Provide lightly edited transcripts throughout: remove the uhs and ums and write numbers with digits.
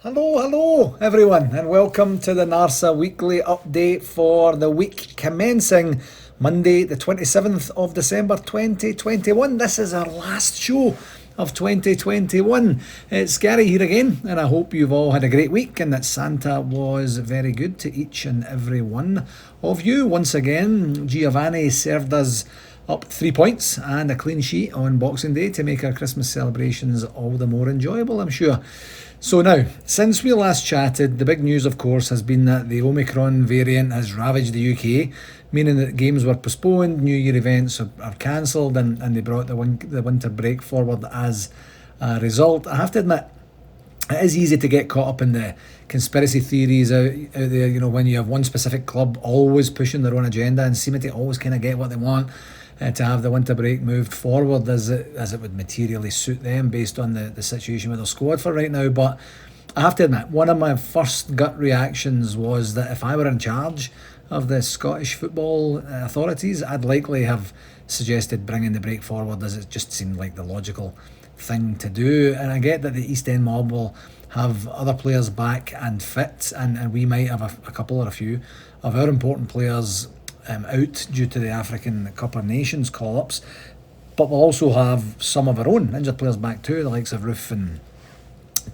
Hello everyone, and welcome to the NARSA weekly update for the week commencing Monday, the 27th of December 2021. This is our last show of 2021. It's Gary here again, and I hope you've all had a great week and that Santa was very good to each and every one of you. Once again, Giovanni served us up 3 points and a clean sheet on Boxing Day to make our Christmas celebrations all the more enjoyable, I'm sure. So now, since we last chatted, the big news, of course, has been that the Omicron variant has ravaged the UK, meaning that games were postponed, New Year events are cancelled, and they brought the winter break forward as a result. I have to admit, it is easy to get caught up in the conspiracy theories out there, when you have one specific club always pushing their own agenda and seeming to always kind of get what they want. To have the winter break moved forward as it would materially suit them based on the situation with their squad for right now. But I have to admit, one of my first gut reactions was that if I were in charge of the Scottish football authorities, I'd likely have suggested bringing the break forward, as it just seemed like the logical thing to do. And I get that the East End mob will have other players back and fit, and we might have a couple or a few of our important players out due to the African Cup of Nations call-ups, but we'll also have some of our own injured players back too, the likes of Roof and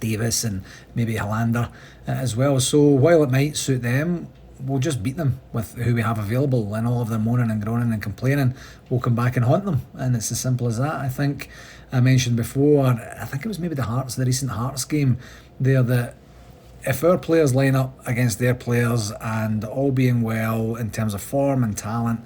Davis and maybe Hollander as well. So while it might suit them, we'll just beat them with who we have available, and all of them moaning and groaning and complaining, we'll come back and haunt them, and it's as simple as that. I think I mentioned before, I think it was maybe the recent Hearts game there, that if our players line up against their players and all being well in terms of form and talent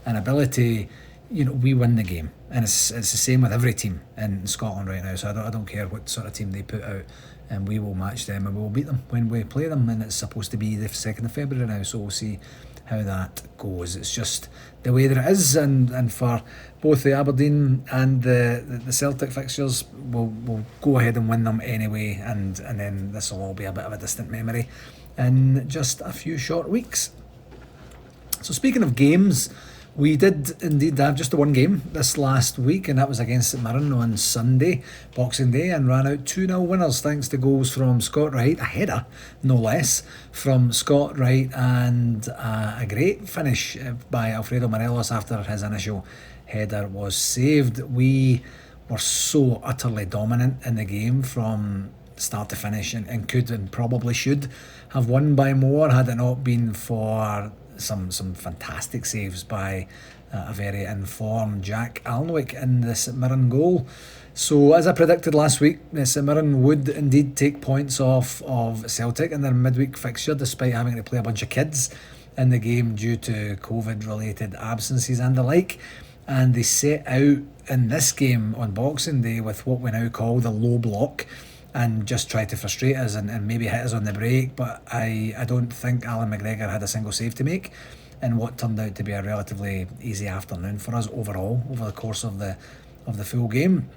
and ability, we win the game. And it's the same with every team in Scotland right now. So I don't care what sort of team they put out, and we will match them and we will beat them when we play them. And it's supposed to be the 2nd of February now, so we'll see how that goes. It's just the way that it is, and for both the Aberdeen and the Celtic fixtures, we'll go ahead and win them anyway, and then this will all be a bit of a distant memory in just a few short weeks. So speaking of games, we did indeed have just the one game this last week, and that was against St Mirren on Sunday, Boxing Day, and ran out 2-0 winners thanks to goals from Scott Wright, a header no less from Scott Wright, and a great finish by Alfredo Morelos after his initial header was saved. We were so utterly dominant in the game from start to finish, and could and probably should have won by more had it not been for some fantastic saves by a very informed Jack Alnwick in the St Mirren goal. So as I predicted last week, St Mirren would indeed take points off of Celtic in their midweek fixture, despite having to play a bunch of kids in the game due to COVID related absences and the like. And they set out in this game on Boxing Day with what we now call the low block, and just try to frustrate us and maybe hit us on the break. But I don't think Alan McGregor had a single save to make in what turned out to be a relatively easy afternoon for us overall over the course of the full game.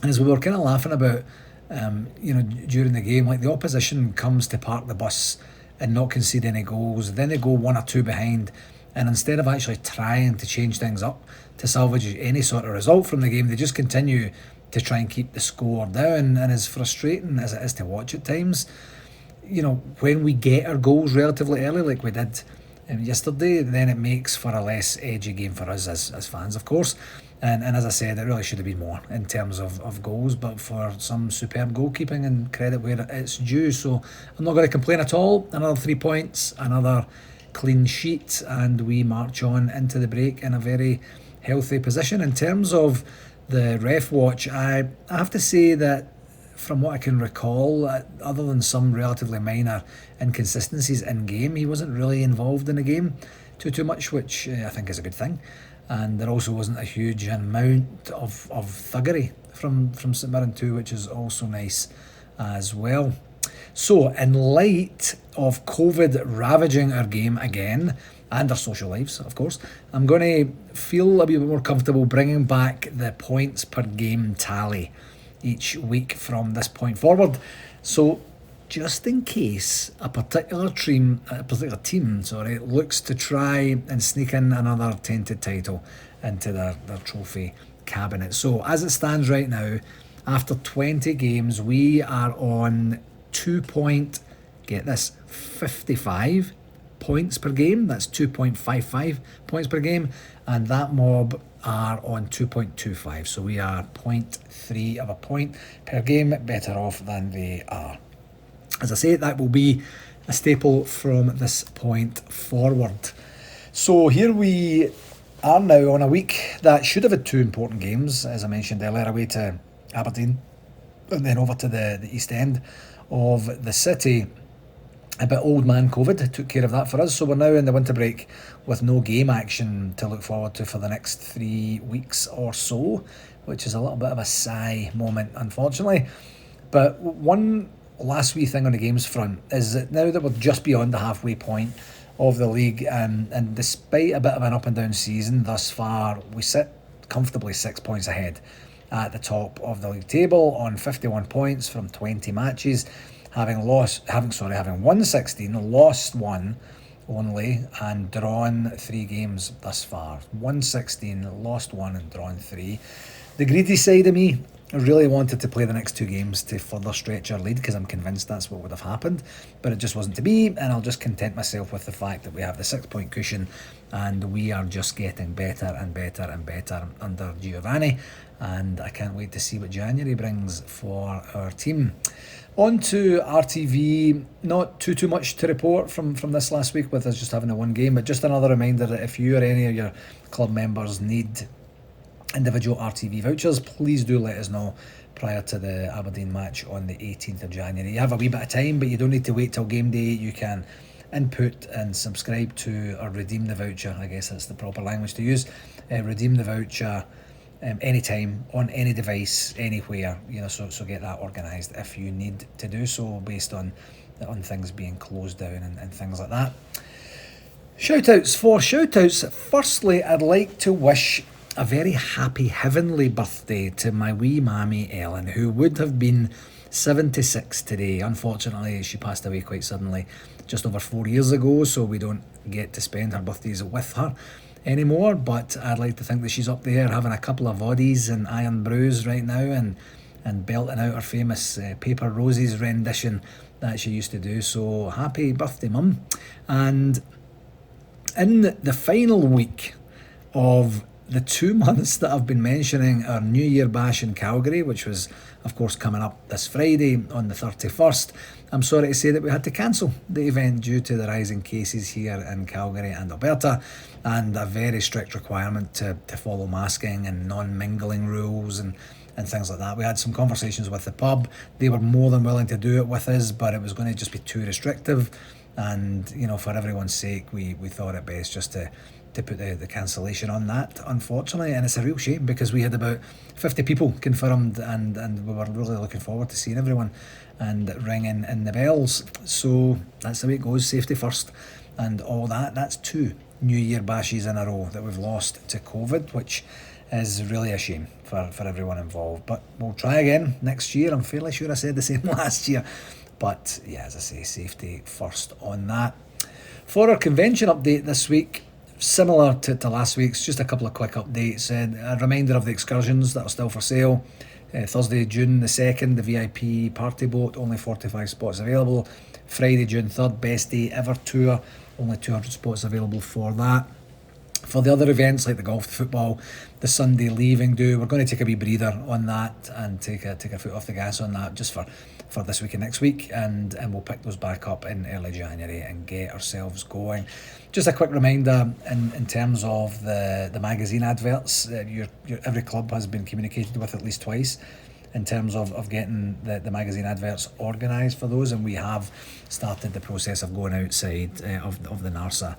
And as we were kind of laughing about during the game, like, the opposition comes to park the bus and not concede any goals, then they go 1 or 2 behind, and instead of actually trying to change things up to salvage any sort of result from the game, they just continue to try and keep the score down. And as frustrating as it is to watch at times, when we get our goals relatively early, like we did yesterday, then it makes for a less edgy game for us as fans, of course. And as I said, it really should have been more in terms of goals, but for some superb goalkeeping and credit where it's due. So I'm not going to complain at all. Another 3 points, another clean sheet, and we march on into the break in a very healthy position. In terms of the ref watch, I have to say that from what I can recall, other than some relatively minor inconsistencies in game, he wasn't really involved in the game too much, which I think is a good thing. And there also wasn't a huge amount of thuggery from St Mirren too, which is also nice as well. So in light of COVID ravaging our game again, and our social lives, of course, I'm going to feel a bit more comfortable bringing back the points per game tally each week from this point forward. So just in case a particular team looks to try and sneak in another tainted title into their trophy cabinet. So as it stands right now, after 20 games, we are on get this, 55 points per game. That's 2.55 points per game, and that mob are on 2.25, so we are 0.3 of a point per game better off than they are. As I say, that will be a staple from this point forward. So here we are now on a week that should have had two important games, as I mentioned earlier, away to Aberdeen and then over to the East End of the city. A bit old man COVID took care of that for us, so we're now in the winter break with no game action to look forward to for the next 3 weeks or so, which is a little bit of a sigh moment, unfortunately. But one last wee thing on the games front is that now that we're just beyond the halfway point of the league, and despite a bit of an up and down season thus far, we sit comfortably 6 points ahead at the top of the league table on 51 points from 20 matches, having won 16, lost 1 only, and drawn 3 games thus far. Won 16, lost 1 and drawn 3. The greedy side of me really wanted to play the next 2 games to further stretch our lead, because I'm convinced that's what would have happened, but it just wasn't to be, and I'll just content myself with the fact that we have the 6-point cushion and we are just getting better and better and better under Giovanni, and I can't wait to see what January brings for our team. On to RTV, not too much to report from this last week with us just having a 1 game, but just another reminder that if you or any of your club members need individual RTV vouchers, please do let us know prior to the Aberdeen match on the 18th of January. You have a wee bit of time, but you don't need to wait till game day. You can input and subscribe to or redeem the voucher, I guess that's the proper language to use. Redeem the voucher anytime, on any device, anywhere, so get that organised if you need to do so, based on things being closed down and things like that. Shoutouts. Firstly, I'd like to wish a very happy heavenly birthday to my wee mammy Ellen, who would have been 76 today. Unfortunately, she passed away quite suddenly just over 4 years ago, so we don't get to spend her birthdays with her anymore, but I'd like to think that she's up there having a couple of voddies and iron brews right now, and belting out her famous Paper Roses rendition that she used to do. So happy birthday, Mum. And in the final week of the 2 months that I've been mentioning our New Year bash in Calgary, which was of course coming up this Friday on the 31st, I'm sorry to say that we had to cancel the event due to the rising cases here in Calgary and Alberta, and a very strict requirement to follow masking and non-mingling rules and things like that. We had some conversations with the pub. They were more than willing to do it with us, but it was going to just be too restrictive, and for everyone's sake, we thought it best just to put the cancellation on that, unfortunately. And it's a real shame, because we had about 50 people confirmed, and we were really looking forward to seeing everyone and ringing in the bells. So that's the way it goes, safety first and all that. That's 2 New Year bashes in a row that we've lost to COVID, which is really a shame for everyone involved. But we'll try again next year. I'm fairly sure I said the same last year, but yeah, as I say, safety first on that. For our convention update this week, similar to last week's, just a couple of quick updates. A reminder of the excursions that are still for sale. Thursday, June the 2nd, the VIP party boat, only 45 spots available. Friday, June 3rd, best day ever tour, only 200 spots available for that. For the other events like the golf, the football, the Sunday leaving do, we're going to take a wee breather on that and take a foot off the gas on that just for this week and next week, and we'll pick those back up in early January and get ourselves going. Just a quick reminder in terms of the magazine adverts, every club has been communicated with at least twice in terms of getting the magazine adverts organised for those, and we have started the process of going outside of the NARSA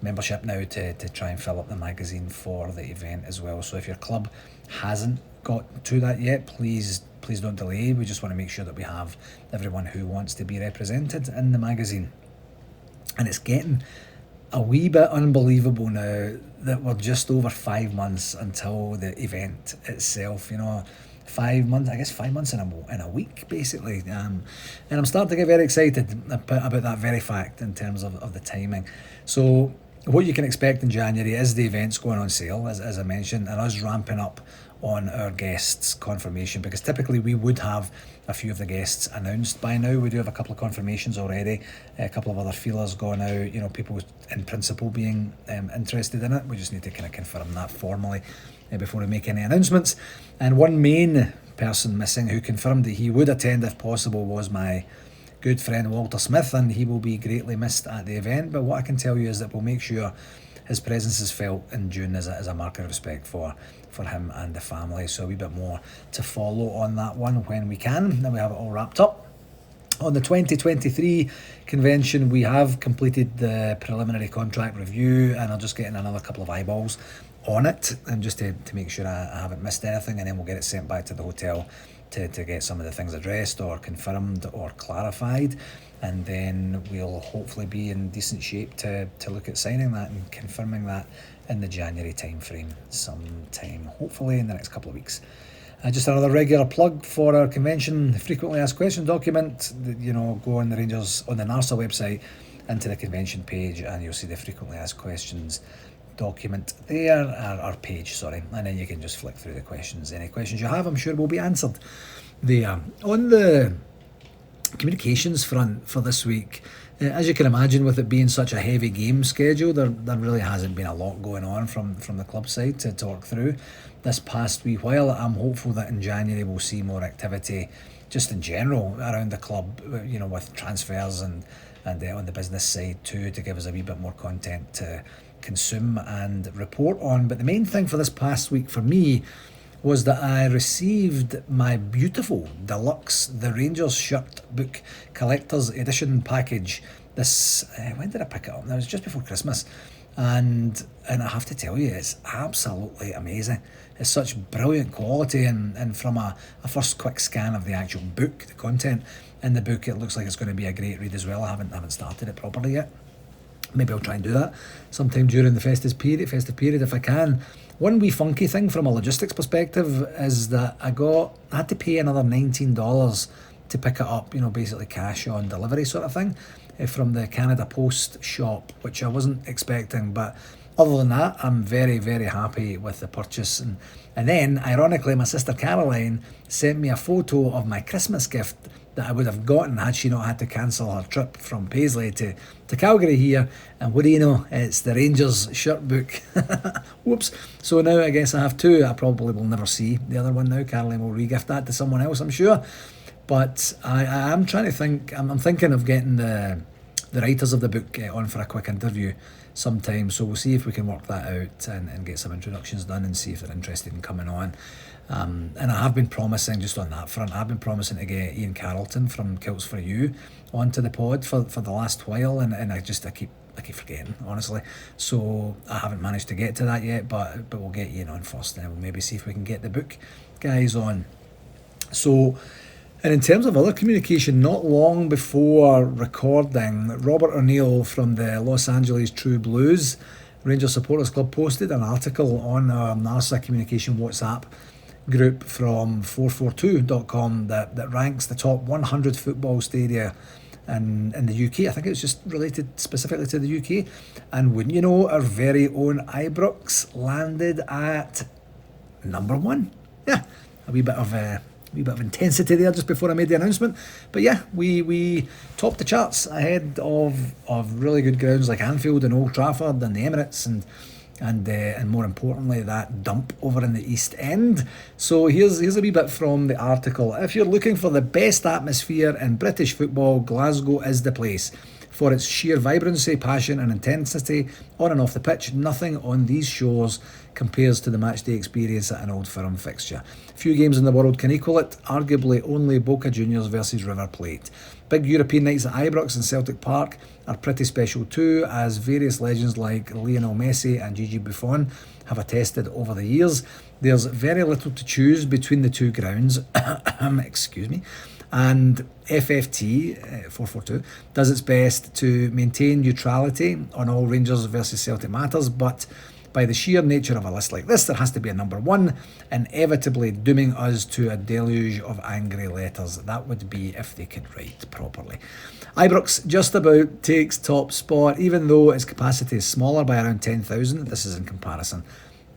membership now to try and fill up the magazine for the event as well. So if your club hasn't got to that yet, please don't delay. We just want to make sure that we have everyone who wants to be represented in the magazine. And it's getting a wee bit unbelievable now that we're just over 5 months until the event itself. 5 months, I guess 5 months in a week, basically. And I'm starting to get very excited about that very fact in terms of the timing. So what you can expect in January is the events going on sale, as I mentioned, and us ramping up on our guests' confirmation, because typically we would have a few of the guests announced by now. We do have a couple of confirmations already, a couple of other feelers gone out, people in principle being interested in it. We just need to kind of confirm that formally before we make any announcements. And one main person missing who confirmed that he would attend if possible was my good friend Walter Smith, and he will be greatly missed at the event. But what I can tell you is that we'll make sure his presence is felt in June as a mark of respect for him and the family. So a wee bit more to follow on that one when we can. Then we have it all wrapped up. On the 2023 convention, we have completed the preliminary contract review, and I'll just get in another couple of eyeballs on it, and just to make sure I haven't missed anything, and then we'll get it sent back to the hotel to get some of the things addressed or confirmed or clarified, and then we'll hopefully be in decent shape to look at signing that and confirming that in the January time frame sometime, hopefully in the next couple of weeks. Just another regular plug for our convention frequently asked questions document. Go on the NARSA website into the convention page, and you'll see the frequently asked questions document there, our page, sorry, and then you can just flick through the questions. Any questions you have, I'm sure, will be answered there. On the communications front for this week, as you can imagine, with it being such a heavy game schedule, there really hasn't been a lot going on from the club side to talk through this past wee while. I'm hopeful that in January we'll see more activity just in general around the club, with transfers and on the business side too, to give us a wee bit more content to consume and report on. But the main thing for this past week for me was that I received my beautiful deluxe The Rangers Shirt Book Collector's Edition package. This, when did I pick it up? It was just before Christmas. And I have to tell you, it's absolutely amazing. It's such brilliant quality, and from a first quick scan of the actual book, the content in the book, it looks like it's going to be a great read as well. I haven't started it properly yet. Maybe I'll try and do that sometime during the festive period if I can. One wee funky thing from a logistics perspective is that I had to pay another $19 to pick it up, basically cash on delivery sort of thing, from the Canada Post shop, which I wasn't expecting. But other than that, I'm very, very happy with the purchase. And then, ironically, my sister Caroline sent me a photo of my Christmas gift that I would have gotten had she not had to cancel her trip from Paisley to Calgary here. And what do you know, it's the Rangers shirt book. Whoops. So now I guess I have two. I probably will never see the other one now. Caroline will re-gift that to someone else, I'm sure. But I am trying to think, I'm thinking of getting the writers of the book on for a quick interview sometime. So we'll see if we can work that out and get some introductions done and see if they're interested in coming on. And I have been promising, just on that front, I've been promising to get Ian Carrollton from Kilts For You onto the pod for the last while, and I keep forgetting, honestly. So I haven't managed to get to that yet, but we'll get Ian on first, and we'll maybe see if we can get the book guys on. So, and in terms of other communication, not long before recording, Robert O'Neill from the Los Angeles True Blues Rangers Supporters Club posted an article on our NARSA Communication WhatsApp group from 442.com that ranks the top 100 football stadia in the UK. I think it was just related specifically to the UK. And wouldn't you know, our very own Ibrox landed at number 1. Yeah, a wee bit of intensity there just before I made the announcement. But yeah, we topped the charts ahead of really good grounds like Anfield and Old Trafford and the Emirates and more importantly, that dump over in the East End. So here's a wee bit from the article. If you're looking for the best atmosphere in British football, Glasgow is the place. For its sheer vibrancy, passion and intensity on and off the pitch, nothing on these shores compares to the matchday experience at an Old Firm fixture. Few games in the world can equal it, arguably only Boca Juniors versus River Plate. Big European nights at Ibrox and Celtic Park are pretty special too, as various legends like Lionel Messi and Gigi Buffon have attested over the years. There's very little to choose between the two grounds. Excuse me. And FFT 442 does its best to maintain neutrality on all Rangers versus Celtic matters, but by the sheer nature of a list like this, there has to be a number 1, inevitably dooming us to a deluge of angry letters. That would be if they could write properly. Ibrox just about takes top spot, even though its capacity is smaller by around 10,000. This is in comparison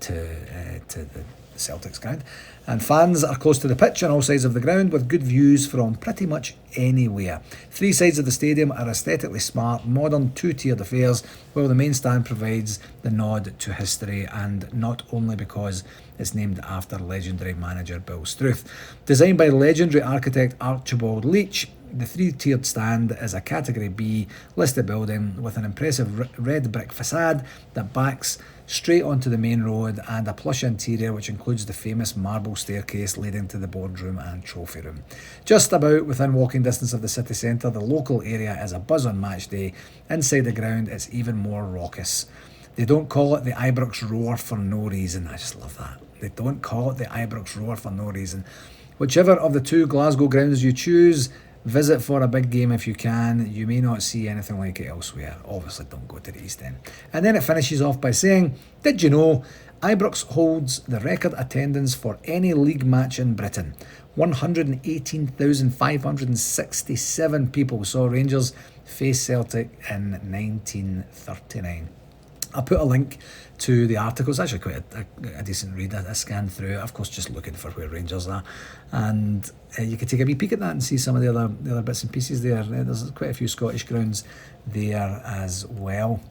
to the Celtic's ground. And fans are close to the pitch on all sides of the ground with good views from pretty much anywhere. 3 sides of the stadium are aesthetically smart, modern, 2-tiered affairs, while the main stand provides the nod to history, and not only because it's named after legendary manager Bill Struth. Designed by legendary architect Archibald Leach, the 3-tiered stand is a Category B listed building with an impressive red brick facade that backs straight onto the main road, and a plush interior which includes the famous marble staircase leading to the boardroom and trophy room. Just about within walking distance of the city centre, the local area is abuzz on match day. Inside the ground, it's even more raucous. They don't call it the Ibrox Roar for no reason. I just love that. They don't call it the Ibrox Roar for no reason. Whichever of the 2 Glasgow grounds you choose, visit for a big game if you can. You may not see anything like it elsewhere. Obviously, don't go to the East End. And then it finishes off by saying, did you know Ibrox holds the record attendance for any league match in Britain? 118,567 people saw Rangers face Celtic in 1939. I'll put a link to the article. It's actually quite a decent read. I scanned through it, of course, just looking for where Rangers are, and you can take a wee peek at that and see some of the other bits and pieces there. There's quite a few Scottish grounds there as well.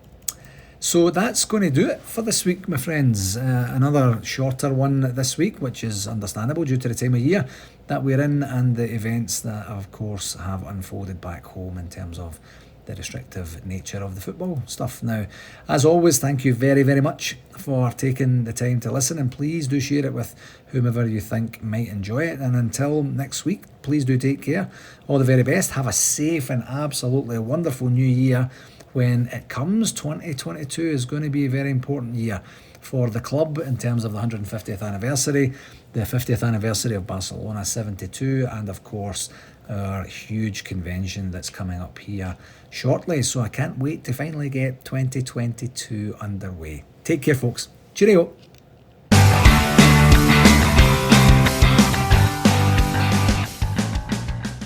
So that's going to do it for this week, my friends. Another shorter one this week, which is understandable due to the time of year that we're in and the events that, of course, have unfolded back home in terms of the restrictive nature of the football stuff. Now, as always, thank you very, very much for taking the time to listen, and please do share it with whomever you think might enjoy it. And until next week, please do take care. All the very best. Have a safe and absolutely wonderful new year when it comes. 2022 is going to be a very important year for the club in terms of the 150th anniversary, the 50th anniversary of Barcelona 72, and of course our huge convention that's coming up here shortly. So I can't wait to finally get 2022 underway. Take care, folks. Cheerio.